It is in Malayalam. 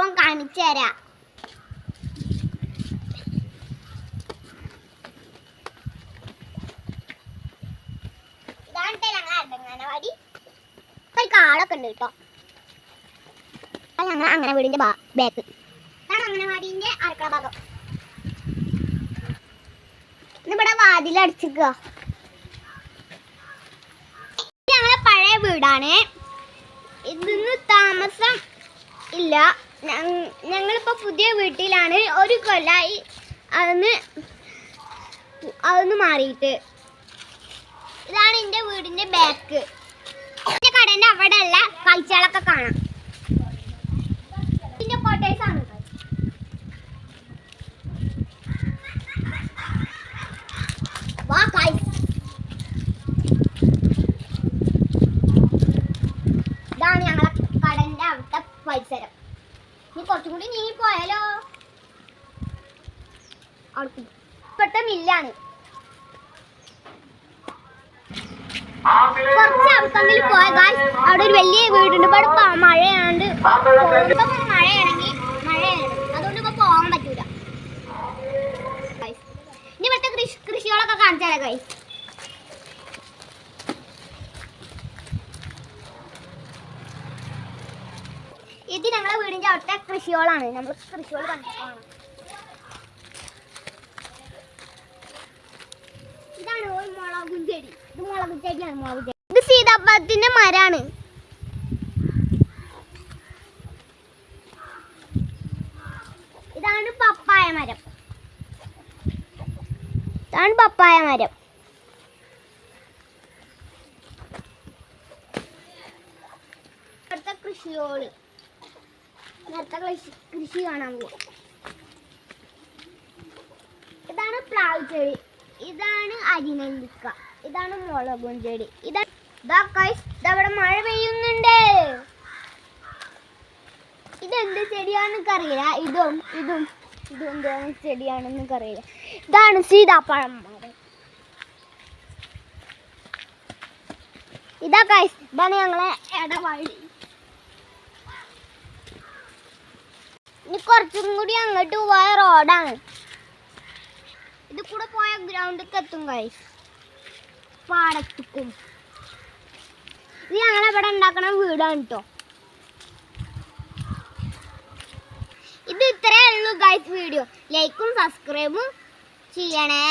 സംഭവം കാണിച്ചു തരാം. ഇതാണ് അംഗനവാടി. കാടൊക്കെ ഉണ്ട് കേട്ടോ. ഞങ്ങൾ അങ്ങനെ വീടിന്റെ ബാക്ക്. ഇതാണ് അംഗനവാടിന്റെ അടുക്കള ഭാഗം. ഇവിടെ വാതിലടിച്ചിക്കുക. ഞങ്ങളെ പഴയ വീടാണ്. ഇതിന്ന് താമസം ഇല്ല. ഞങ്ങളിപ്പോ പുതിയ വീട്ടിലാണ്. ഒരു കൊല്ലായി അതൊന്ന് മാറിയിട്ട്. ഇതാണ് എൻ്റെ വീടിന്റെ ബാക്ക്. എൻ്റെ കടേൻ്റെ അവിടെ ഉള്ള കാഴ്ചകളൊക്കെ കാണാം. ഇതിന്റെ കോട്ടേഴ്സ് ആണ്. വാ ഗൈസ്, ഇതാണ് ഞങ്ങളെ കടന്റെ അവിടുത്തെ പരിസരം. ഇനി കുറച്ചും കൂടി നീങ്ങി പോയാലോ? ഇപ്പോഴത്തെ മില്ലാണ്. കുറച്ച് അടുത്തെങ്കിലും പോയ ഗൈസ്, അവിടെ ഒരു വലിയ വീടുണ്ട്. ഇവിടെ മഴയാണ്ട് മഴയാണെങ്കിൽ അതുകൊണ്ട് ഇപ്പൊ പോകാൻ പറ്റൂല. ഇനി ഇവിടുത്തെ കൃഷികളൊക്കെ കാണിച്ചാലോ ഗൈസ്. ഇത് ഞങ്ങളെ വീടിന്റെ അവിടുത്തെ കൃഷികളാണ്. നമ്മൾ കൃഷികൾ കണ്ടിട്ടാണ്. ഇതാണ് മുളകും ചെടി. ഇത് മുളകും ചെടിയാണ്. മുളകും ചെടി. ഇത് സീതാപ്പഴത്തിന്റെ മരാണ്. ഇതാണ് പപ്പായ മരം. ഇതാണ് പപ്പായ മരം. ഇവിടുത്തെ കൃഷിയോട് നേരത്തെ കൃഷി കാണാൻ പോകും. ഇതാണ് പ്ലാവ് ചെടി. ഇതാണ് അരിനെല്ലിക്ക. ഇതാണ് മുളകും ചെടി. ഇതവിടെ മഴ പെയ്യുന്നുണ്ട്. ഇതെന്ത് ചെടിയാണെന്നൊക്കെ അറിയില്ല. ഇതും എന്താണ് ചെടിയാണെന്നൊക്കെ അറിയില്ല. ഇതാണ് സീതാപ്പഴം മരം. ഇതാണ് ഞങ്ങളെ ഇടവഴി. ഇനി കുറച്ചും കൂടി അങ്ങോട്ട് പോയ റോഡാണ്. ഇത് കൂടെ പോയ ഗ്രൗണ്ടിലേക്ക് എത്തും ഗൈസ്. പാടത്തുക്കും. ഇത് ഞങ്ങളെവിടെ ഉണ്ടാക്കണ വീടാണ് കേട്ടോ. ഇത് ഇത്രയേ ഉള്ളൂ ഗൈസ് വീഡിയോ. ലൈക്കും സബ്സ്ക്രൈബും ചെയ്യണേ.